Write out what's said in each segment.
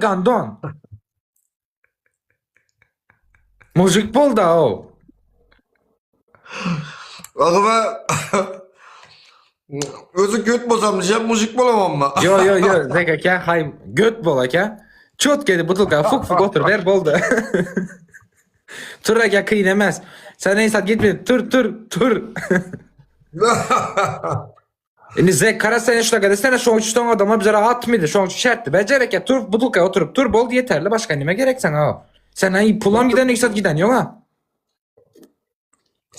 gandon. Mujik bo'ldi o. Ağıma özü göt bozam diyeceğim, mujik bolamam mı? Yo, Zek aka, hay göt bol aka. Chotkedi butilka fuk otur ver bo'ldi. Tur aka, qiyin emas. Sen neyse gitme, tur. Endi Zek qarasana shunaqa desana, shu uchton odamlar bizga atmaydi. Shu uchun shartdi. Bajar aka, tur butilka o'tirib tur bo'ldi yetarli. Boshqa nima kerak sana? Sen ay pulam gidan iksat gidan yo'q ha?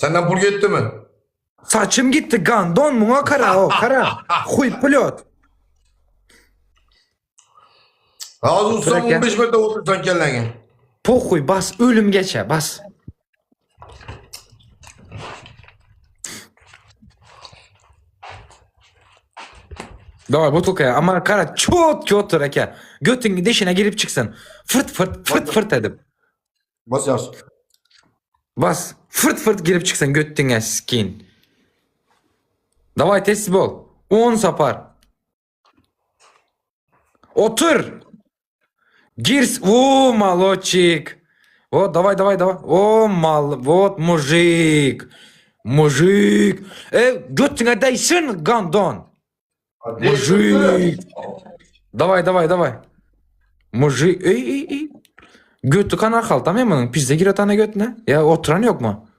Senden pul gitti mi? Saçım gitti gandon muğa kara o kara. Huy pilot. Az olsan Oturarken- 15 metre otursan kellenge. Pohuy bas ölüm geçe bas. Davay butulkaya ama kara çok kötü reke. Götün deşine girip çıksın. Fırt dedim. Bas yaz. Bas fırt girip çıksın göttüne skin. Davay teslim ol. 10 sapar. Otur. Girs. O молодчик. Вот, давай. О, вот мужик. Götüne değsin gandon. Mujik. Давай. Mujik. Ey. Götü kanar kaltam ya bunun. Pizza gir atana götüne. Ya oturan yok mu?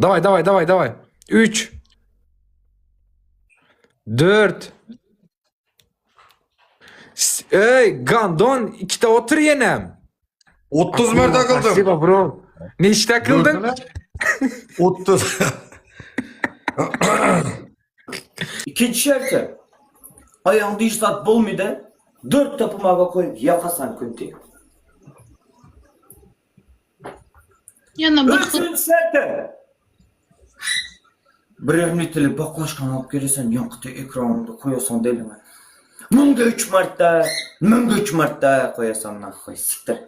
Давай. 3 4 Ey gandon ikide otur yenem. 30 metre takıldım. Спасибо bro. Ne iş takıldın? 30. İkinci şartı. Ayağında iştat bulmaydı. 4 tapımağa koyup yakasan kunti. Yana bir Üçüncü şartı. Birini tili baklaşkan alıp gelirsen yankıtı ekranında koyasan deli mi? Mınga 3 marta koyasan nakı siktir.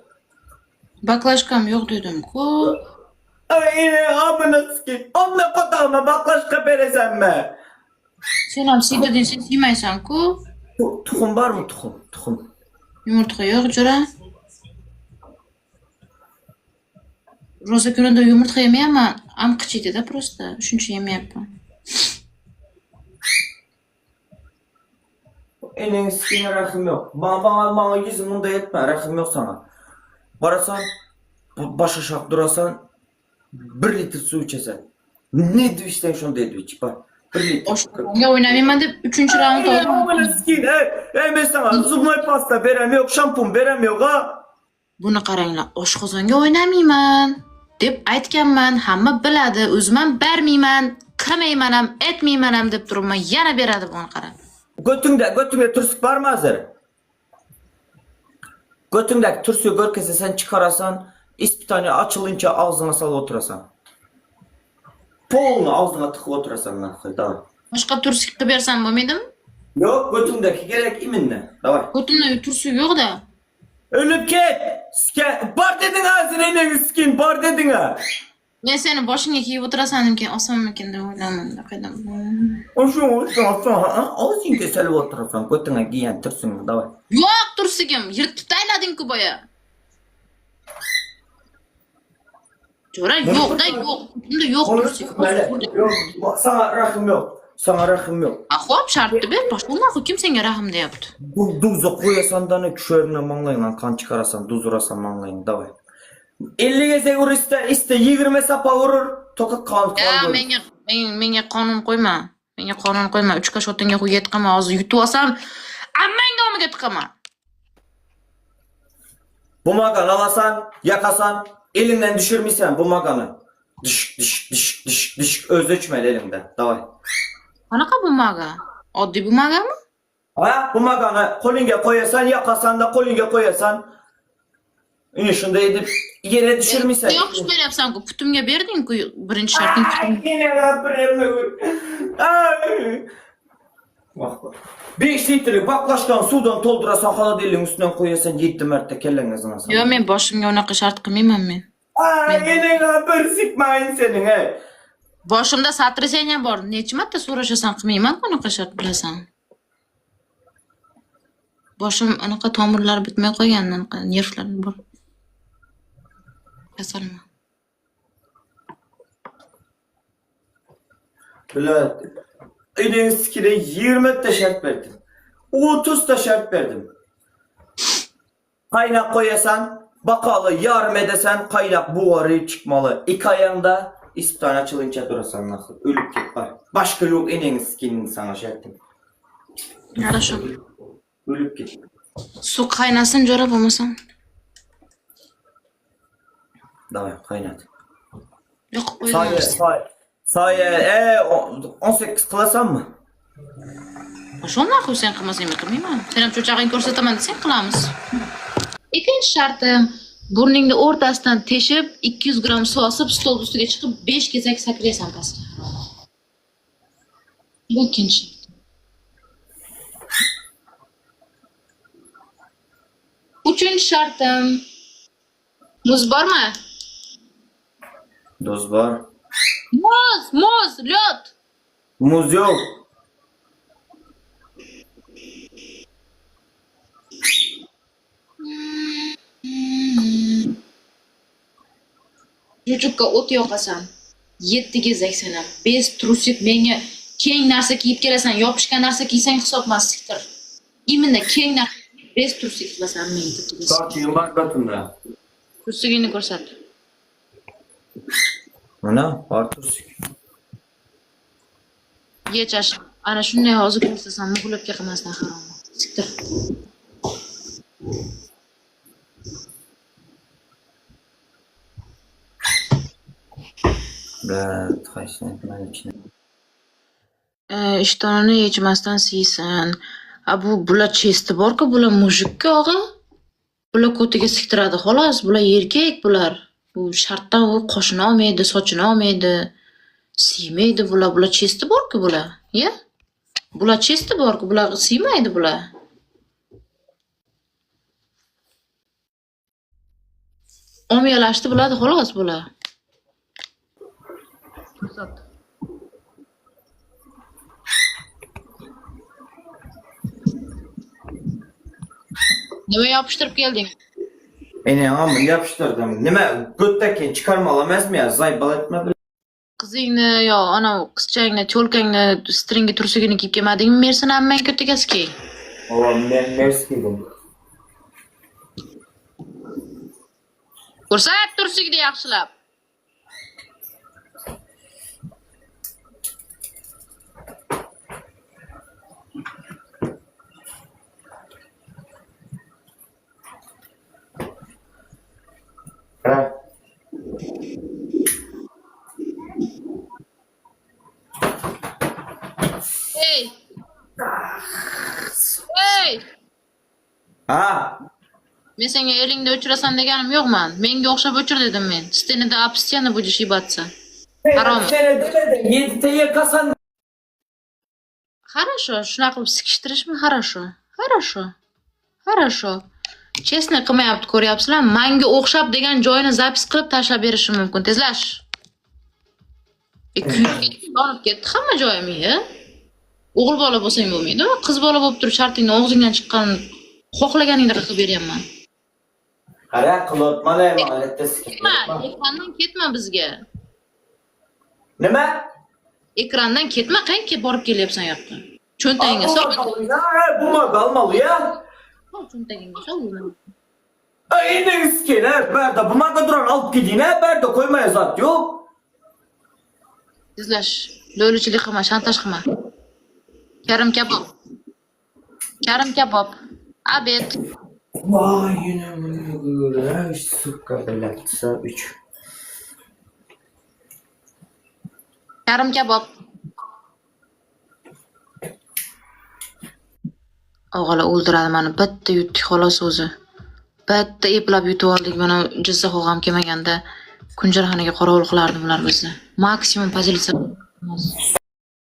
baklaşkam yok dedim ku. Ay yine amına sikeyim. Onunla kodağıma baklaşka veresen mi? Sen am siydi dinsen simaysan ku. Tuxum var mı tuxum? Yumurta yok cura. Rosa gününde yumurta yemeye ama am kıçıydı da prosta. Üçüncü yemeyapım. Elin sikine rahim yok. Bana yüzümün yetme. Rahim yok sana. Barasan, baş aşağı durasan 1 litre su içesen. Ne düşsen şunu dedi iç bak. 1 litre. Ya oynamayayım deyip üçüncü round oldu. Bana sikine. Ben sana zubmay pasta verem yok, şampun verem yok ha. Buni qaranglar, oshqozonga o'ynamayman deb aytganman. Hamma biladi, o'zim ham bermayman, qilmayman ham, etmayman ham deb turibman. Yana beradi buni qarang. Götünde tursuk var mı hazır? Götündeki tursuyu görkese sen çıkarasan, ispitani açılınca ağzına sal oturasan. Polunu ağzına tıkıp oturasan lan. Tamam. Boshqa tursi qilib bersam bo'lmaydimi? Yok götündeki gerek iminle. Davay. Ko'timda tursi yo'q-da. Ölüp ket. Bar dedin ağzına ne skin bar dedin ha. Men seni boshingga kiyib o'tirasan dedim, osonmikin deb o'yladim. Qaydan? Ağzını keselip oturasan götüne giyen tursun. Davay. Yo'q, tursigim, yirtib taylading-ku boya. Jo'ra yo'q-da, yo'q. Bunda yo'q tursi. Yok, sana rahim yok. Sana rahim yok. Xo'p, shartni ber. Boshqa kim senga rahm deyapti? Duzu koyasan da ne küşerine manglayın kan çıkarasan duzurasan manglayın davay. 50 geze vur iste 20 sapa vurur toka kan Ya menga qonun qo'yma. Menga qonun qo'yma. 3 kash otinga qo'yib yiqama, hozir yutib olsam, ammang domiga tiqaman. Bu magan alasan yakasan elinden düşürmüşsen bu maganı. Diş özleçmeli elimde davay. Qanaqa bumaga? Oddiy bumagami? Ha bu maganı kolunga koyasan yakasan da kolunga koyasan. Yine şunda edip yere düşürmüşsen. Yo'q, ish beryapsan-ku, putimga berding-ku birinchi sharting putim. Yine Bak. 5 litre baklaşkan sudan toldurasan hala dilin üstünden koyasan 7 marta kelleng ağzına sal. Yo'q, men boshimga unaqa shart qilmayman men. Yine bir sikmayın senin he. Boshimda satrasang bor. Necha marta so'rashasan qilmayman unaqa shart bilasan. Boshim anaqa tomirlar bitmay qo'ygan, anaqa nervlar bor. Kasalman. Bular Edenski'de 20 ta şart verdim. 30 ta şart verdim. Kaynak koyasan, bakalı yarım edesen kaynak buğarı çıkmalı. 2 ayağında ispithan açılınca durasan nasıl? Ölüp git var. Başka yok Edenski'nin sana şartım. Хорошо. Ölüp git. Su qaynasın jo'ra bo'lmasam. Davay kaynat. Yo'q, Saye 18 kılasan mı? Shunday sen qilmasang men qilmayman. Sen ham cho'chag'ing ko'rsataman desang qilamiz. Ikkinchi sharti burningni o'rtasidan teshib 200 gram suv osib stol ustiga chiqib 5 kesak sakraysan pastga. Bu ikkinchi shart. Uchinchi shartim. Muz bormi? Doz var. Muz, lёд. Muz yok. Chuchukka o't yoqasan. 7 gezaksan ham. Bez trusik menga keng narsa kiyib kelasan, yopishgan narsa kiysang hisobmas siktir. Imенно keng narsa bez trusik qilasan menga. Soching bor batunda. Trusigingni ko'rsat. Mana, bor trusik. Yechash. Ana shunday hozir ko'rsasam, muglabga qilmasdan harom. Siktir. Evet, kaçtan etmen için. Ishtonini yechmasdan siysan. Bular chesti bor-ku, bular mujikka og'a. Bular ko'tiga siktiradi xolos, bular erkak bular. Bu shartdan u qoshini olmaydi, sochini olmaydi. Siymaydi bular chesti bor-ku bular. Ya? Bular chesti bor-ku, bular siymaydi bular. Omyalashdi bo'ladi xolos bular. Nima yopishtirib kelding? Ama yapıştırdım. Nima göttekin çıkarma alamaz mı ya? Zaybal etmedi. Qizingni yo ana qizchangni, cho'lkangni stringi tursigini kiyib kelmadingmi? Mersin ham men ko'tigaski. Oğlum ben merskidim. Ko'rsat tursigini yaxshilab. Evet. Hey! Hey! Ha? Men senga elingni o'chirasan deganim yo'qman. Menga o'xshab o'chir dedim men. Stenida obscena будешь ебаться. Harom. Sen demedin. 7 teye kasan. Хорошо, shunaqa qilib sikishtirishmi? Хорошо. Chestni qilmayapti, ko'ryapsizlar? Menga o'xshab degan joyini zapis qilib tashlab berishim mumkin. Tezlash. Borib ketdi hamma joyim, ya. O'g'il bola bo'lsang bo'lmaydi, qiz bola bo'lib turib shartingni og'zingdan chiqqan xohlaganingni qilib berayapman. Qara qilib mana mahallatda Ketma, ekrandan ketma bizga. Nima? Ekrandan ketma, qayerga borib kelyapsan yoqqa? Cho'ntagingga sol. Bu almalı ya. Cho'ntagingga sol. Endi iskene berda bu marka duran alıp gidin ha berda koymaya zat yok. Tezlash. Lo'lichilik qilma, shantaj qilma. Karim kabob. Abed. Vay yine bunu suka belatsa 3. Karim kabob. O'g'li o'ldiradi meni. Bitta yutdik xolos o'zi. Bitta eplab yutib oldik. Mana Jizzax o'g'am kelmaganda kunjaraxonaga qorovul qilardi bular bizni. Maksimum pozitsiya.